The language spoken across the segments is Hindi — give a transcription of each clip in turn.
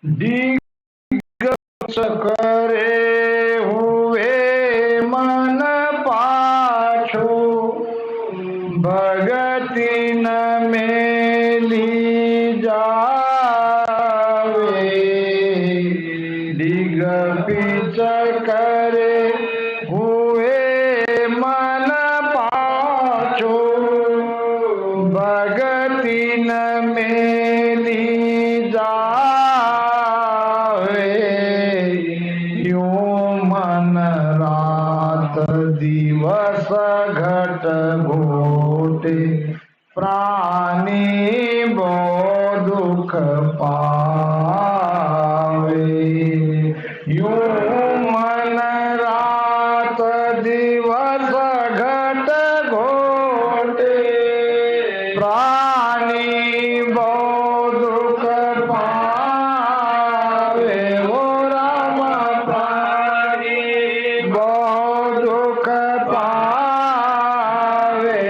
दिग्गज करे हुए मन पाछो, भगति न मेली जावे। दिग पिच करे हुए मन पाछो, भगति न मेली जावे। यूं मन रात दिवस घट घोटे, प्राणी बो दुख पावे। यूं मन रात दिवस घट घोटे, प्राणी बो दुख पावे। वो राम प्राणी बो दुख पावे।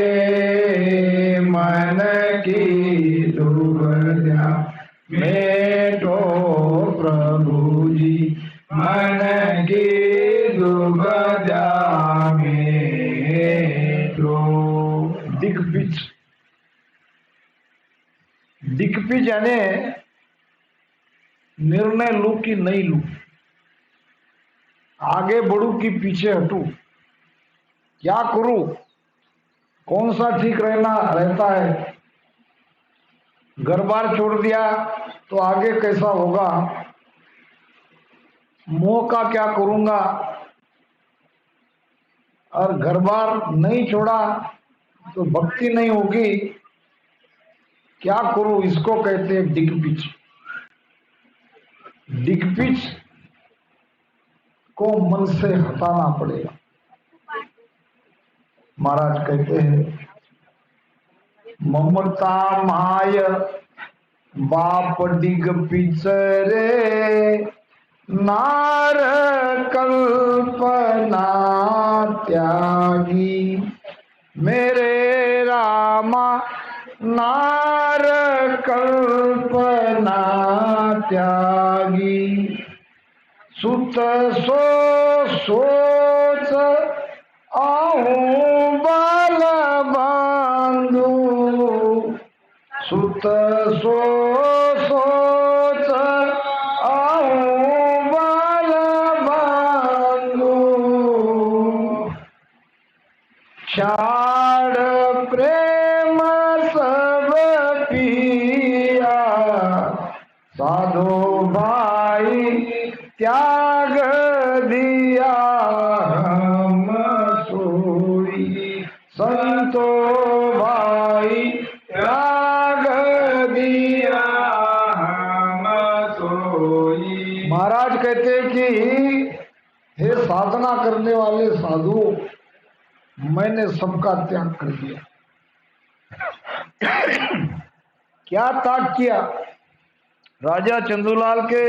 मन की दुर्गया मेटो प्रभु जी, मन की दुर्गया मेटो। दिग्पिच, दिग्पिच यानी निर्णय लू कि नहीं लू, आगे बढ़ू कि पीछे हटू, क्या करूं, कौन सा ठीक रहता है। घर बार छोड़ दिया तो आगे कैसा होगा, मोह का क्या करूंगा, और घर बार नहीं छोड़ा तो भक्ति नहीं होगी, क्या करूं। इसको कहते हैं दिग्पिच। दिग्पिच को मन से हटाना पड़ेगा। महाराज कहते हैं, ममता माय बाप दिग्पिच रे, नार कल्पना त्यागी। मेरे रामा नार कल्पना त्यागी। सुत सो सोच आहूं बल बांधू, सुत सो सोच आहूं बल बांधू। छाड़ प्रेम सब पिया, साधो भाई त्याग दिया। हम सोई संतो भाई त्याग दिया, हम सोई। महाराज कहते कि हे साधना करने वाले साधु, मैंने सबका त्याग कर दिया। क्या त्याग किया। राजा चंदूलाल के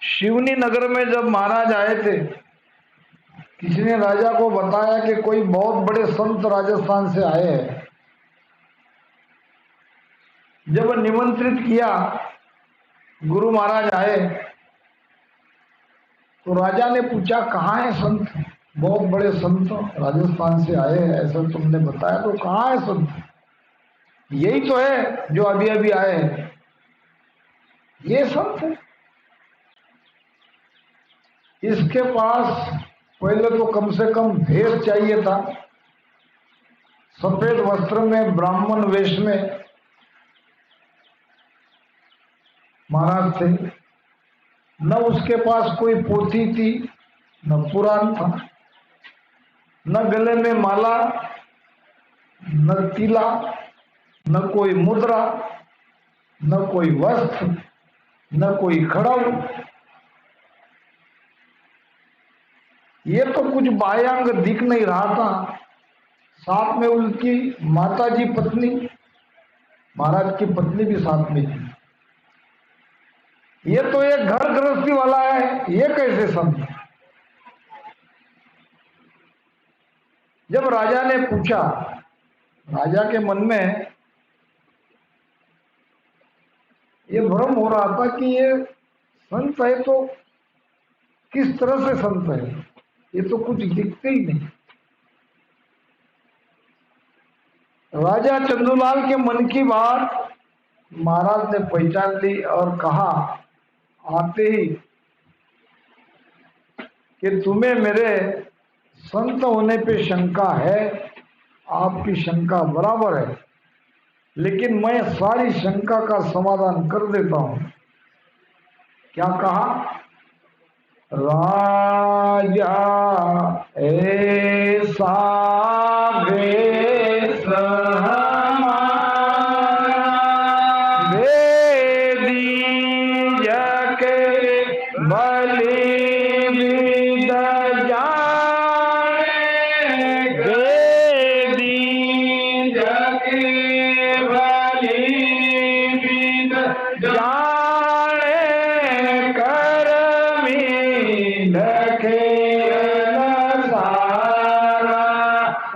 शिवनी नगर में जब महाराज आए थे, किसी ने राजा को बताया कि कोई बहुत बड़े संत राजस्थान से आए हैं। जब निमंत्रित किया, गुरु महाराज आए तो राजा ने पूछा, कहाँ है संत, बहुत बड़े संत राजस्थान से आए हैं ऐसा तुमने बताया, तो कहाँ है संत। यही तो है जो अभी अभी आए हैं, ये संत है। इसके पास पहले तो कम से कम भेष चाहिए था, सफेद वस्त्र में ब्राह्मण वेश में महाराज थे। न उसके पास कोई पोथी थी, न पुराण था, न गले में माला, न तिला, न कोई मुद्रा, न कोई वस्त्र, न कोई खड़ाऊ। ये तो कुछ बाह्यांग दिख नहीं रहा था। साथ में उनकी माताजी पत्नी, महाराज की पत्नी भी साथ में थी। ये तो एक घर गृहस्थी वाला है, ये कैसे संत। जब राजा ने पूछा, राजा के मन में ये भ्रम हो रहा था कि ये संत है तो किस तरह से संत है, ये तो कुछ दिखते ही नहीं। राजा चंदूलाल के मन की बात महाराज ने पहचान ली और कहा आते ही कि तुम्हें मेरे संत होने पे शंका है, आपकी शंका बराबर है, लेकिन मैं सारी शंका का समाधान कर देता हूं। क्या कहा? राजा ऐसा वेश वेदी जके बलि विद जाने, वेदी जके बलि विद जाने, करमी लखे सारा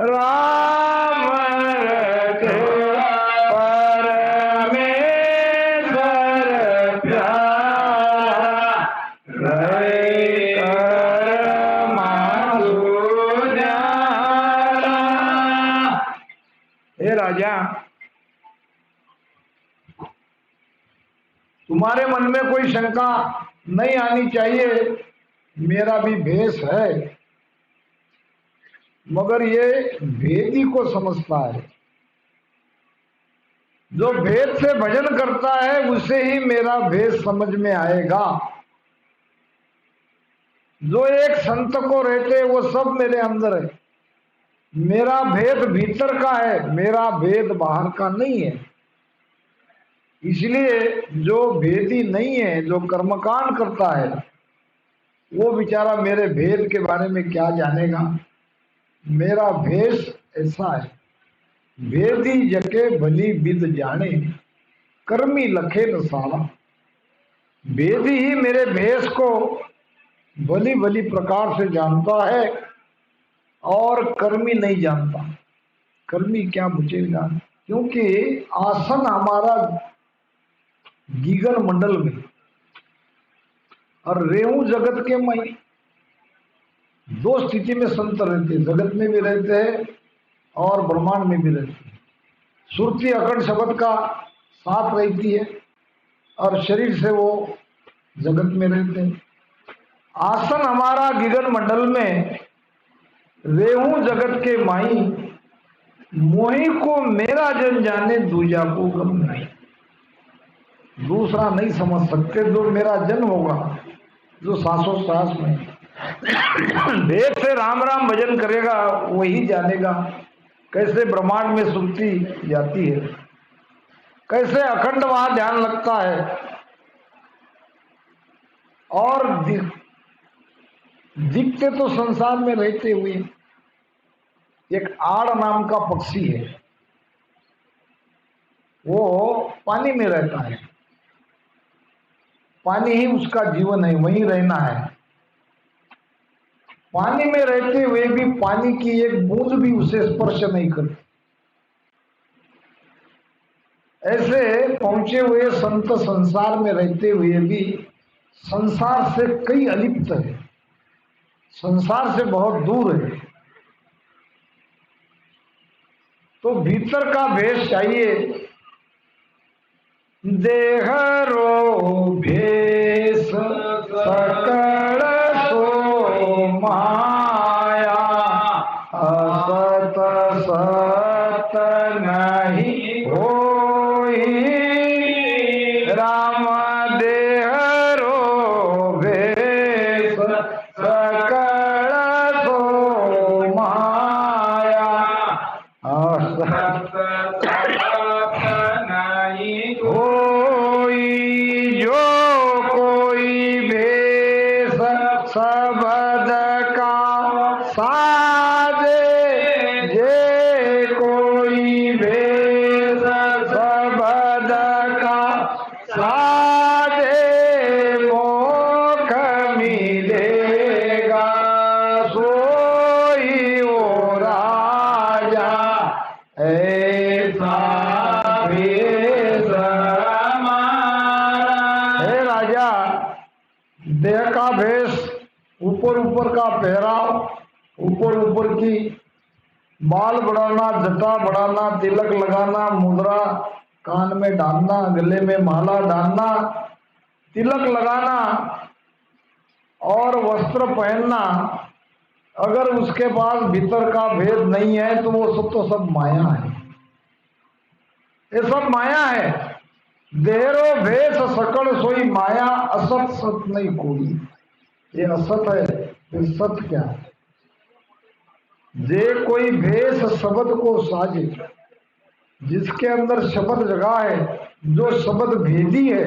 राम रटे परमेश्वर प्यारा, रहे कर माधु न्यारा। हे राजा, तुम्हारे मन में कोई शंका नहीं आनी चाहिए, मेरा भी भेष है, मगर ये भेदी को समझता है। जो भेद से भजन करता है उसे ही मेरा भेद समझ में आएगा। जो एक संत को रहते वो सब मेरे अंदर है। मेरा भेद भीतर का है, मेरा भेद बाहर का नहीं है। इसलिए जो भेदी नहीं है, जो कर्मकांड करता है, वो बेचारा मेरे भेद के बारे में क्या जानेगा। मेरा भेष ऐसा है, भेदी जके भली विद जाने, कर्मी लखे न साला। भेदी ही मेरे भेष को भली भली प्रकार से जानता है और कर्मी नहीं जानता। कर्मी क्या बुझेगा, क्योंकि आसन हमारा गीगन मंडल में और रेहू जगत के मई। दो स्थिति में संत रहते हैं, जगत में भी रहते हैं और ब्रह्मांड में भी रहते हैं। सुरती अखंड शब्द का साथ रहती है और शरीर से वो जगत में रहते हैं। आसन हमारा गगन मंडल में, रेहू जगत के माई, मोही को मेरा जन जाने दूजा को गम नहीं। दूसरा नहीं समझ सकते, जो मेरा जन होगा, जो सांसों में भेद से राम राम भजन करेगा वही जानेगा कैसे ब्रह्मांड में सुरती जाती है, कैसे अखंड वहां ध्यान लगता है। और दिखते तो संसार में रहते हुए एक आड़ नाम का पक्षी है, वो पानी में रहता है, पानी ही उसका जीवन है, वहीं रहना है। पानी में रहते हुए भी पानी की एक बूंद भी उसे स्पर्श नहीं करती। ऐसे पहुंचे हुए संत संसार में रहते हुए भी संसार से कई अलिप्त है, संसार से बहुत दूर है। तो भीतर का भेष चाहिए। देह रो भेष सकल सो माया, असत सत नहीं होई, राम देह रो भेष सकल सो माया, असत नहीं होई, जो कोई भेष सबद का साजे, जे कोई भेष सबद का साजे, मोक्ष मिलेगा सोई ओ राजा ऐसा। ऊपर का पहराव, ऊपर ऊपर की बाल बढ़ाना, जटा बढ़ाना, तिलक लगाना, मुद्रा कान में डालना, गले में माला डालना, तिलक लगाना और वस्त्र पहनना, अगर उसके पास भीतर का भेद नहीं है तो वो सब तो सब माया है। ये सब माया है। देहरो भेष सकल सोई माया, असत सत नहीं कोई। ये असत है, फिर सत क्या है? जे कोई भेष शब्द को साजे, जिसके अंदर शब्द जगा है, जो शब्द भेदी है,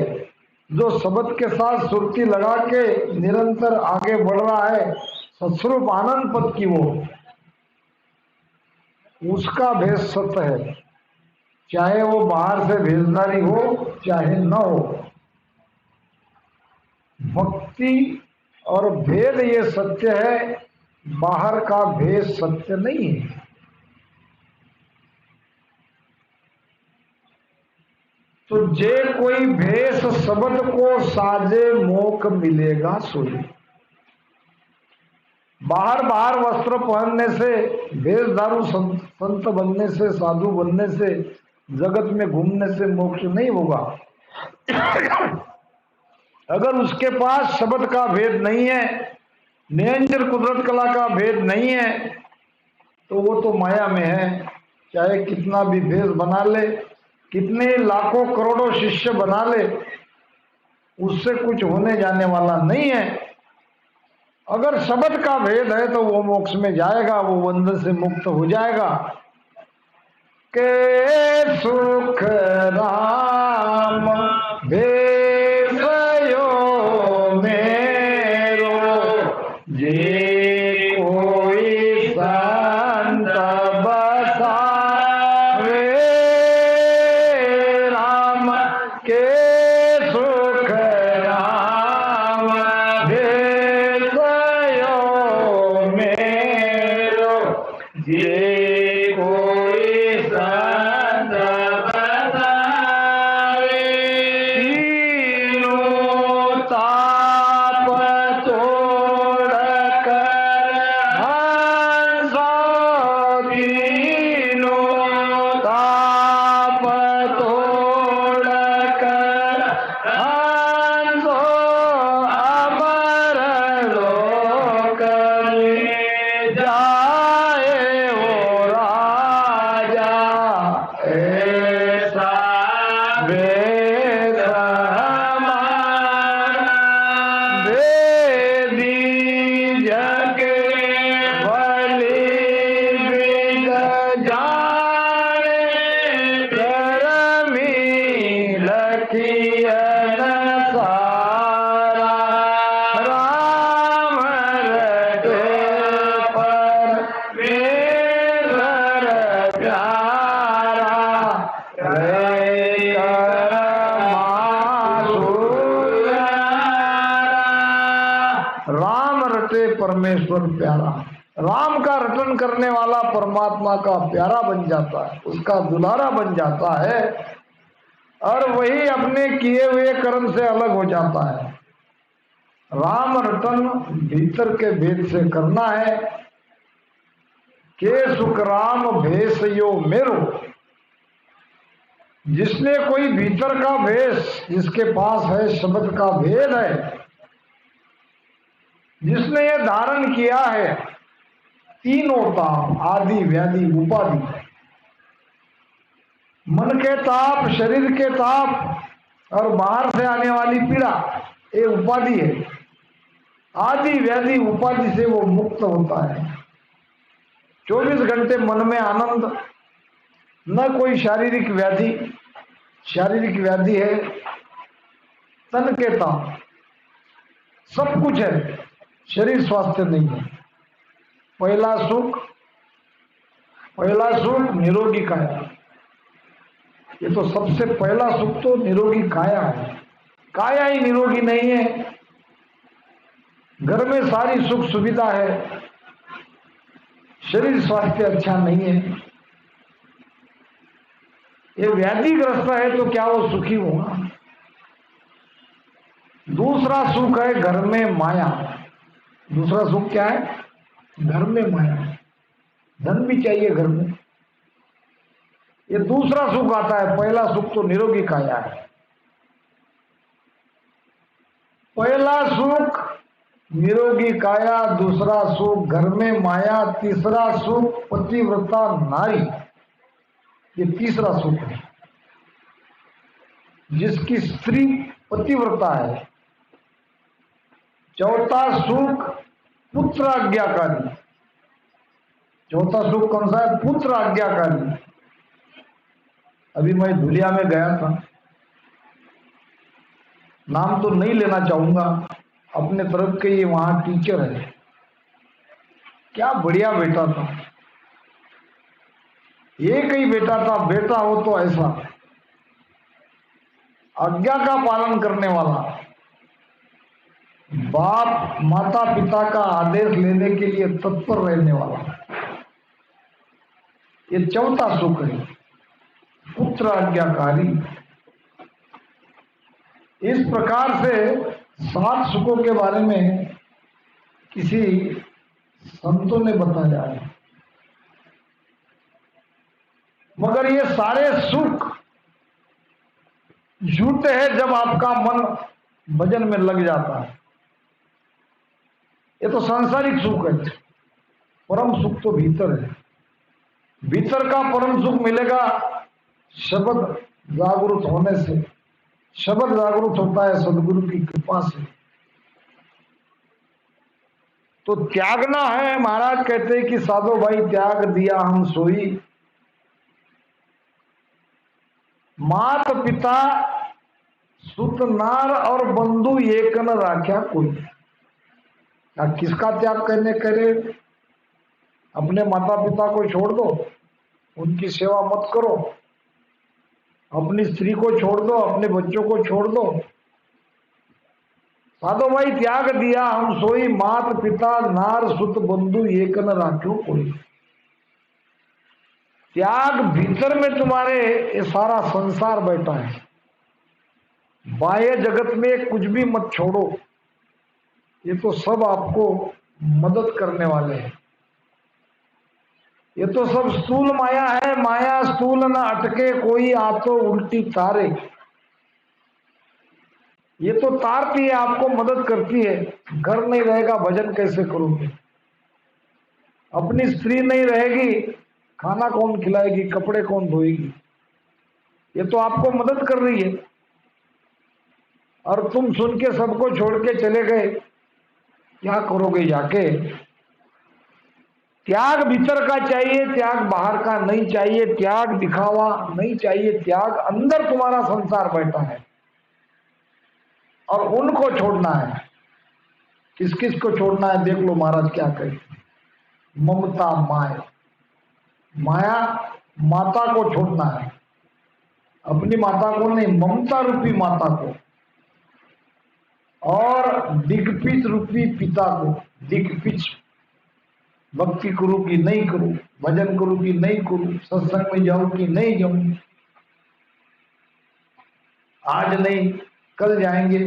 जो शब्द के साथ सुरती लगा के निरंतर आगे बढ़ रहा है सत्स्वरूप आनंद पद की वो, उसका भेष सत्य है। चाहे वो बाहर से भेषधारी हो चाहे न हो। भक्ति और भेद ये सत्य है, बाहर का भेष सत्य नहीं है। तो जे कोई भेष शब्द को साजे मोख मिलेगा सोई। बाहर बाहर वस्त्र पहनने से, भेषधारू संत बनने से, साधु बनने से, जगत में घूमने से मोक्ष नहीं होगा। अगर उसके पास शब्द का भेद नहीं है, निरंजन कुदरत कला का भेद नहीं है, तो वो तो माया में है। चाहे कितना भी भेष बना ले, कितने लाखों करोड़ों शिष्य बना ले, उससे कुछ होने जाने वाला नहीं है। अगर शब्द का भेद है तो वो मोक्ष में जाएगा, वो बंधन से मुक्त हो जाएगा। के सुख राम भेषयो मेरो, जे कोई संत बसावे राम। के सुख राम भेषयो मेरो, जे परमेश्वर प्यारा। राम का रटन करने वाला परमात्मा का प्यारा बन जाता है, उसका दुलारा बन जाता है, और वही अपने किए हुए कर्म से अलग हो जाता है। राम रटन भीतर के भेद से करना है। के सुख राम भेषयो मेरो, जिसने कोई भीतर का भेष, जिसके पास है शब्द का भेद है, जिसने ये धारण किया है तीनों ताप, आदि व्याधि उपाधि, मन के ताप, शरीर के ताप और बाहर से आने वाली पीड़ा, ये उपाधि है। आदि व्याधि उपाधि से वो मुक्त होता है। 24 घंटे मन में आनंद, न कोई शारीरिक व्याधि। शारीरिक व्याधि है तन के ताप, सब कुछ है, शरीर स्वास्थ्य नहीं है। पहला सुख निरोगी काया। ये तो सबसे पहला सुख तो निरोगी काया है। काया ही निरोगी नहीं है। घर में सारी सुख सुविधा है, शरीर स्वास्थ्य अच्छा नहीं है। ये व्याधिग्रस्त है तो क्या वो सुखी होगा? दूसरा सुख है घर में माया। दूसरा सुख क्या है? घर में माया, धन भी चाहिए घर में, ये दूसरा सुख आता है। पहला सुख तो निरोगी काया है। पहला सुख निरोगी काया, दूसरा सुख घर में माया, तीसरा सुख पतिव्रता नारी, ये तीसरा सुख है। जिसकी स्त्री पतिव्रता है। चौथा सुख पुत्र आज्ञाकारी। चौथा सुख कौन सा है? पुत्र आज्ञाकारी। अभी मैं धुलिया में गया था, नाम तो नहीं लेना चाहूंगा, अपने तरफ के ये वहां टीचर है, क्या बढ़िया बेटा था, एक ही बेटा था। बेटा हो तो ऐसा आज्ञा का पालन करने वाला, बाप माता पिता का आदेश लेने के लिए तत्पर रहने वाला, ये चौथा सुख है, पुत्र आज्ञाकारी। इस प्रकार से 7 सुखों के बारे में किसी संतों ने बताया है। मगर ये सारे सुख झूठे हैं जब आपका मन भजन में लग जाता है। ये तो सांसारिक सुख है, परम सुख तो भीतर है। भीतर का परम सुख मिलेगा शब्द जागरूक होने से। शब्द जागरूक होता है सदगुरु की कृपा से। तो त्यागना है। महाराज कहते हैं कि साधो भाई त्याग दिया हम सोई, मात पिता सुत नार और बंधु एक न राख्या कोई। किसका त्याग करने करे? अपने माता पिता को छोड़ दो, उनकी सेवा मत करो। अपनी स्त्री को छोड़ दो, अपने बच्चों को छोड़ दो। साधो भाई त्याग दिया हम सोई, मात पिता नार सुत बंधु एक न राख्यो कोई। त्याग भीतर में तुम्हारे ये सारा संसार बैठा है। बाह्य जगत में कुछ भी मत छोड़ो, ये तो सब आपको मदद करने वाले हैं। ये तो सब स्थूल माया है। माया स्थूल न अटके कोई, आतो उल्टी तारे। ये तो तारती है, आपको मदद करती है। घर नहीं रहेगा, भजन कैसे करोगे? अपनी स्त्री नहीं रहेगी, खाना कौन खिलाएगी, कपड़े कौन धोएगी? ये तो आपको मदद कर रही है। और तुम सुन के सबको छोड़ के चले गए, क्या करोगे जाके? त्याग भीतर का चाहिए, त्याग बाहर का नहीं चाहिए। त्याग दिखावा नहीं चाहिए, त्याग अंदर तुम्हारा संसार बैठा है और उनको छोड़ना है। किस किस को छोड़ना है देख लो महाराज क्या कहे। ममता माया, माया माता को छोड़ना है। अपनी माता को नहीं, ममता रूपी माता को। और दिग्पिच रूपी पिता को। दिग्पिच, भक्ति करूं कि नहीं करूं, भजन करूं कि नहीं करूं, सत्संग में जाऊं कि नहीं जाऊं, आज नहीं कल जाएंगे,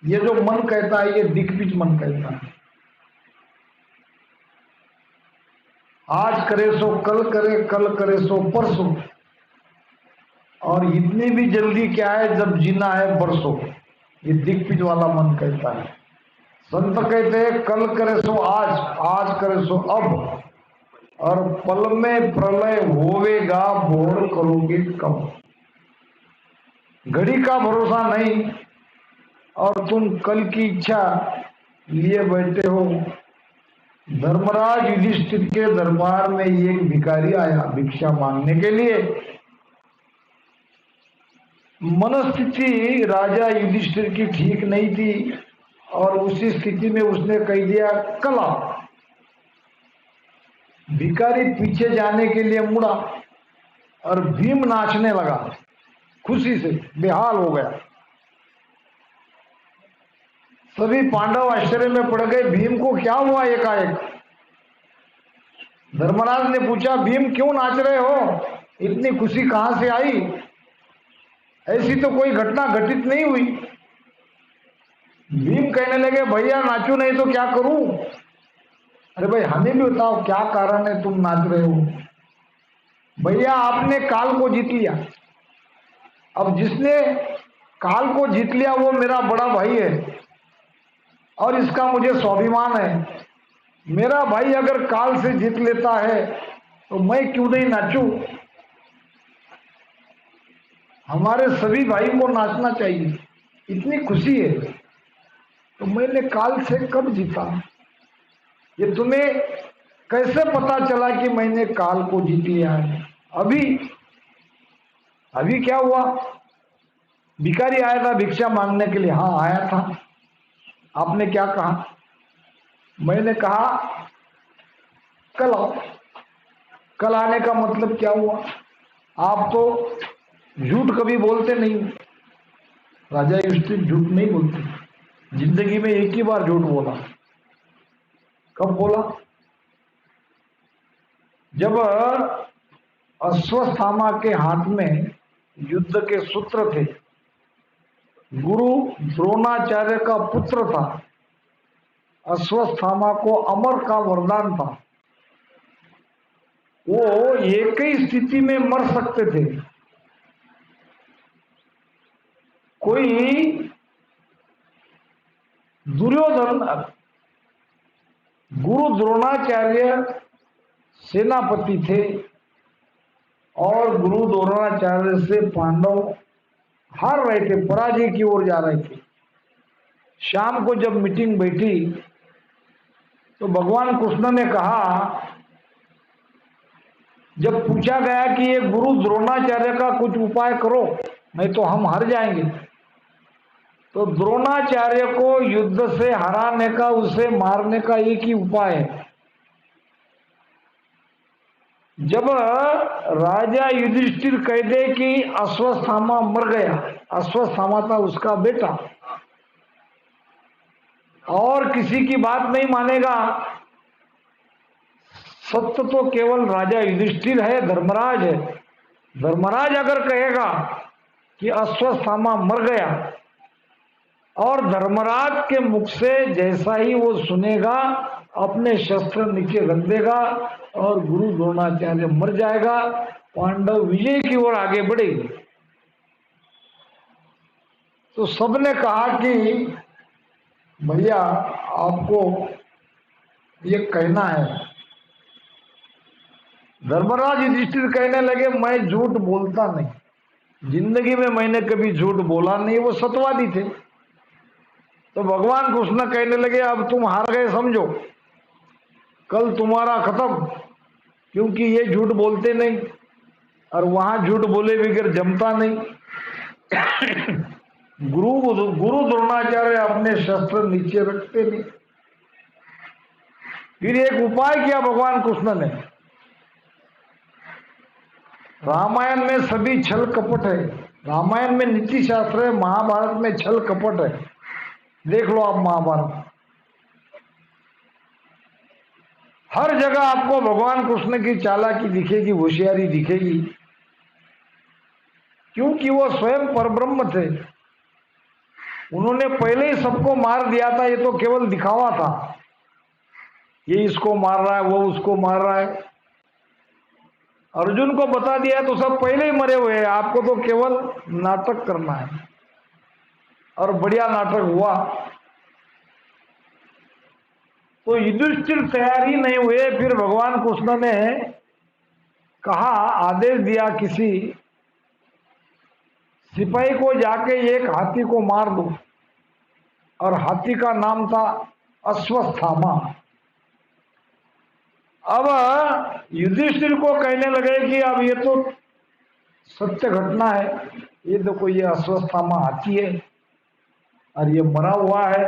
ये जो मन कहता है ये दिग्पिच मन कहता है। आज करे सो कल करे, कल करे सो परसों। और इतनी भी जल्दी क्या है जब जीना है बरसों, ये दिग्पिच वाला मन कहता है। संत कहते हैं कल करे सो आज, आज करे सो अब, और पल में प्रलय होवेगा, भोर करोगे कब। घड़ी का भरोसा नहीं और तुम कल की इच्छा लिए बैठे हो। धर्मराज युधिष्ठिर के दरबार में एक भिखारी आया भिक्षा मांगने के लिए। मनस्थिति राजा युधिष्ठिर की ठीक नहीं थी और उसी स्थिति में उसने कह दिया कल आओ। भिखारी पीछे जाने के लिए मुड़ा और भीम नाचने लगा, खुशी से बेहाल हो गया। सभी पांडव आश्चर्य में पड़ गए, भीम को क्या हुआ एकाएक। धर्मराज ने पूछा भीम क्यों नाच रहे हो, इतनी खुशी कहां से आई? ऐसी तो कोई घटना घटित नहीं हुई। भीम कहने लगे भैया नाचू नहीं तो क्या करूं। अरे भाई हमें भी बताओ क्या कारण है तुम नाच रहे हो। भैया आपने काल को जीत लिया। अब जिसने काल को जीत लिया वो मेरा बड़ा भाई है और इसका मुझे स्वाभिमान है। मेरा भाई अगर काल से जीत लेता है तो मैं क्यों नहीं नाचूं। हमारे सभी भाई को नाचना चाहिए, इतनी खुशी है। तो मैंने काल से कब जीता, ये तुम्हें कैसे पता चला कि मैंने काल को जीत लिया है। अभी अभी क्या हुआ, भिखारी आया था भिक्षा मांगने के लिए। हाँ आया था। आपने क्या कहा, मैंने कहा कल आओ। कल आने का मतलब क्या हुआ, आप तो झूठ कभी बोलते नहीं। राजा युधिष्ठिर झूठ नहीं बोलते, जिंदगी में एक ही बार झूठ बोला। कब बोला, जब अश्वत्थामा के हाथ में युद्ध के सूत्र थे, गुरु द्रोणाचार्य का पुत्र था, अश्वत्थामा को अमर का वरदान था। वो एक ही स्थिति में मर सकते थे। कोई दुर्योधन, गुरु द्रोणाचार्य सेनापति थे और गुरु द्रोणाचार्य से पांडव हार रहे थे, पराजय की ओर जा रहे थे। शाम को जब मीटिंग बैठी तो भगवान कृष्ण ने कहा, जब पूछा गया कि ये गुरु द्रोणाचार्य का कुछ उपाय करो नहीं तो हम हार जाएंगे, तो द्रोणाचार्य को युद्ध से हराने का, उसे मारने का एक ही उपाय है। जब राजा युधिष्ठिर कह दे कि अश्वत्थामा मर गया, अश्वत्थामा था उसका बेटा, और किसी की बात नहीं मानेगा, सत्य तो केवल राजा युधिष्ठिर है, धर्मराज है। धर्मराज अगर कहेगा कि अश्वत्थामा मर गया, और धर्मराज के मुख से जैसा ही वो सुनेगा अपने शस्त्र नीचे रख देगा और गुरु द्रोणाचार्य मर जाएगा, पांडव विजय की ओर आगे बढ़ेंगे। तो सबने कहा कि भैया आपको ये कहना है। धर्मराज युधिष्ठिर कहने लगे मैं झूठ बोलता नहीं, जिंदगी में मैंने कभी झूठ बोला नहीं। वो सत्यवादी थे। तो भगवान कृष्ण कहने लगे अब तुम हार गए समझो, कल तुम्हारा खत्म, क्योंकि ये झूठ बोलते नहीं और वहां झूठ बोले बगैर जमता नहीं। गुरु द्रोणाचार्य अपने शस्त्र नीचे रखते नहीं। फिर एक उपाय किया भगवान कृष्ण ने। रामायण में सभी छल कपट है, रामायण में नीति शास्त्र है, महाभारत में छल कपट है। देख लो आप महाभारत, हर जगह आपको भगवान कृष्ण की चालाकी दिखेगी, होशियारी दिखेगी, क्योंकि वो स्वयं परब्रह्म थे। उन्होंने पहले ही सबको मार दिया था, ये तो केवल दिखावा था। ये इसको मार रहा है, वो उसको मार रहा है। अर्जुन को बता दिया तो सब पहले ही मरे हुए हैं, आपको तो केवल नाटक करना है। और बढ़िया नाटक हुआ। तो युधिष्ठिर तैयार ही नहीं हुए। फिर भगवान कृष्ण ने कहा, आदेश दिया किसी सिपाही को जाके एक हाथी को मार दो, और हाथी का नाम था अश्वत्थामा। अब युधिष्ठिर को कहने लगे कि अब ये तो सत्य घटना है, ये देखो ये अश्वत्थामा हाथी है और ये मरा हुआ है,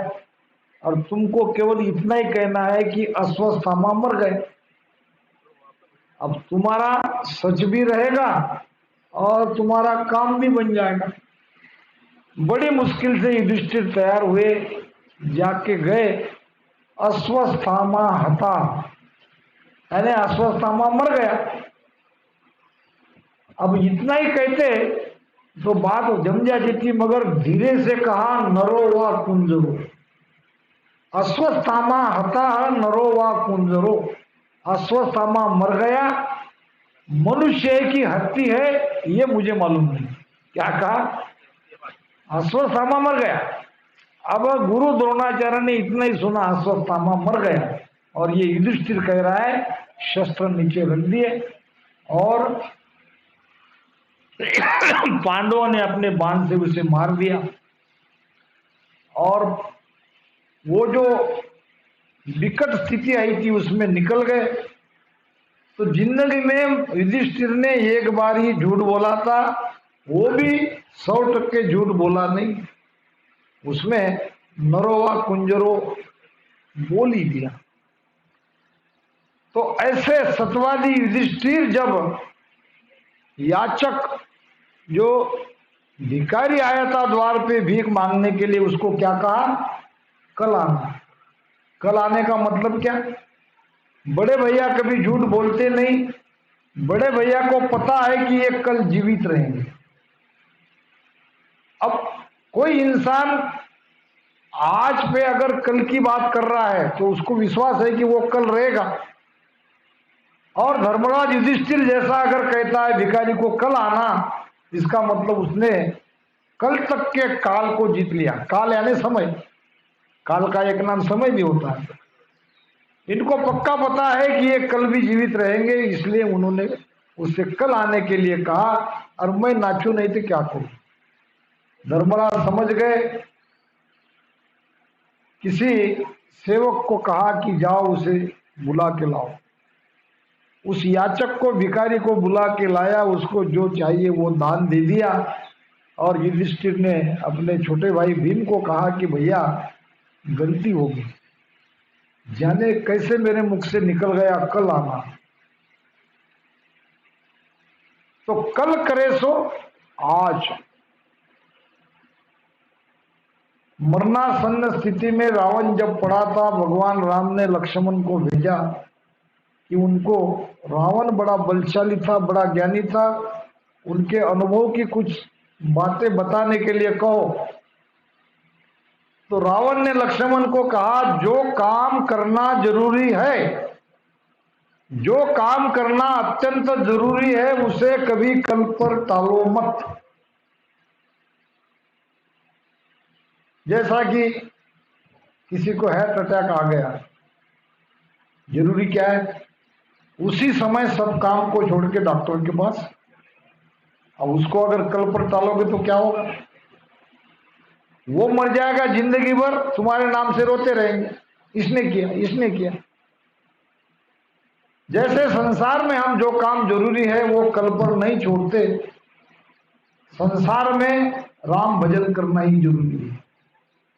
और तुमको केवल इतना ही कहना है कि अश्वत्थामा मर गए। अब तुम्हारा सच भी रहेगा और तुम्हारा काम भी बन जाएगा। बड़ी मुश्किल से युधिष्ठिर तैयार हुए, जाके गए, अश्वत्थामा हता, यानी अश्वत्थामा मर गया। अब इतना ही कहते तो बात जम जाती थी, मगर धीरे से कहा नरो व कुंजरो, अश्वत्थामा हता नरो व कुंजरो, अश्वत्थामा मर गया, मनुष्य की हत्ती है ये मुझे मालूम नहीं। क्या कहा? अश्वत्थामा मर गया। अब गुरु द्रोणाचार्य ने इतना ही सुना, अश्वत्थामा मर गया, और ये युधिष्ठिर कह रहा है शस्त्र नीचे रख दिए, और पांडवों ने अपने बाण से उसे मार दिया। और वो जो विकट स्थिति आई थी उसमें निकल गए। तो जिंदगी में युधिष्ठिर ने एक बार ही झूठ बोला था, वो भी 100% झूठ बोला नहीं, उसमें नरोवा कुंजरो बोल ही दिया। तो ऐसे सत्यवादी युधिष्ठिर जब याचक जो भिखारी आया था द्वार पे भीख मांगने के लिए, उसको क्या कहा? कल आना। कल आने का मतलब क्या? बड़े भैया कभी झूठ बोलते नहीं, बड़े भैया को पता है कि ये कल जीवित रहेंगे। अब कोई इंसान आज पे अगर कल की बात कर रहा है तो उसको विश्वास है कि वो कल रहेगा, और धर्मराज युधिष्ठिर जैसा अगर कहता है भिखारी को कल आना, इसका मतलब उसने कल तक के काल को जीत लिया। काल यानी समय, काल का एक नाम समय भी होता है। इनको पक्का पता है कि ये कल भी जीवित रहेंगे, इसलिए उन्होंने उससे कल आने के लिए कहा, और मैं नाचू नहीं तो क्या करूं। धर्मराज समझ गए, किसी सेवक को कहा कि जाओ उसे बुला के लाओ। उस याचक को, भिखारी को बुला के लाया, उसको जो चाहिए वो दान दे दिया। और युधिष्ठिर ने अपने छोटे भाई भीम को कहा कि भैया गलती होगी, जाने कैसे मेरे मुख से निकल गया, कल आना। तो कल करे सो आज। मरणासन्न स्थिति में रावण जब पड़ा था, भगवान राम ने लक्ष्मण को भेजा कि उनको, रावण बड़ा बलशाली था, बड़ा ज्ञानी था, उनके अनुभव की कुछ बातें बताने के लिए कहो। तो रावण ने लक्ष्मण को कहा, जो काम करना जरूरी है, जो काम करना अत्यंत जरूरी है, उसे कभी कल पर टालो मत। जैसा कि किसी को हार्ट अटैक आ गया, जरूरी क्या है? उसी समय सब काम को छोड़ के डॉक्टर के पास। अब उसको अगर कल पर टालोगे तो क्या होगा? वो मर जाएगा, जिंदगी भर तुम्हारे नाम से रोते रहेंगे, इसने किया, इसने किया। जैसे संसार में हम जो काम जरूरी है वो कल पर नहीं छोड़ते, संसार में राम भजन करना ही जरूरी है,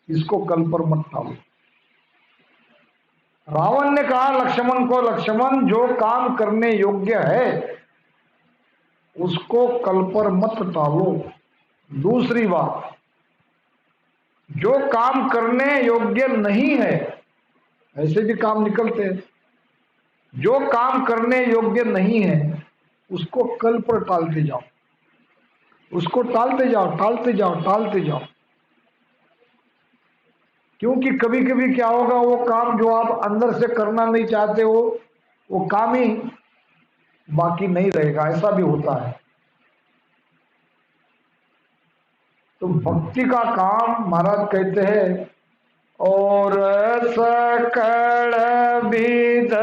इसको कल पर मत टालो। रावण ने कहा लक्ष्मण को, लक्ष्मण जो काम करने योग्य है उसको कल पर मत टालो। दूसरी बात, जो काम करने योग्य नहीं है, ऐसे भी काम निकलते हैं, जो काम करने योग्य नहीं है उसको कल पर टालते जाओ, उसको टालते जाओ, टालते जाओ, टालते जाओ। क्योंकि कभी कभी क्या होगा, वो काम जो आप अंदर से करना नहीं चाहते हो, वो काम ही बाकी नहीं रहेगा, ऐसा भी होता है। तो भक्ति का काम महाराज कहते हैं, और सकल विध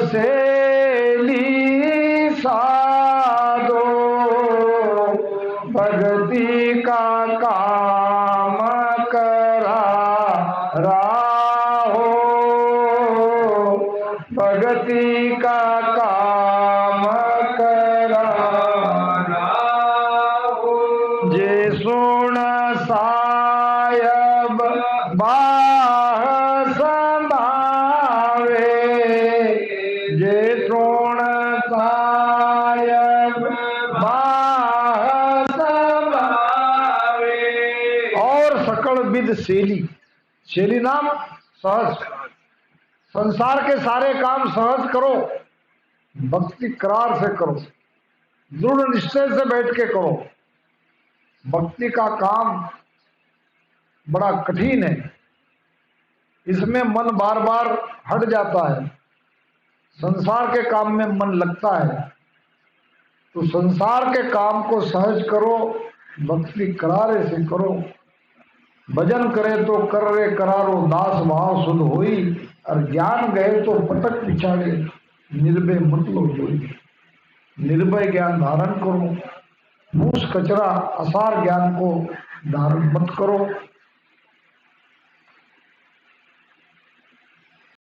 से ली साधो, भक्ति का काम करा राहो, भक्ति का काम करा राहो। जे सुन सायब बाह संभावे, जे सुन सायब बाह संभावे। और सकल विद शैली, शैली नाम सहज, संसार के सारे काम सहज करो, भक्ति करार से करो, दृढ़ निश्चय से बैठ के करो। भक्ति का काम बड़ा कठिन है, इसमें मन बार बार हट जाता है। संसार के काम में मन लगता है, तो संसार के काम को सहज करो, भक्ति करारे से करो। भजन करे तो कर रे करारो, दास भाव सुध होई, और ज्ञान गए तो पटक पिछाड़े, निर्भय मत लो जोई। निर्भय ज्ञान धारण करो, मूस कचरा असार ज्ञान को धारण मत करो।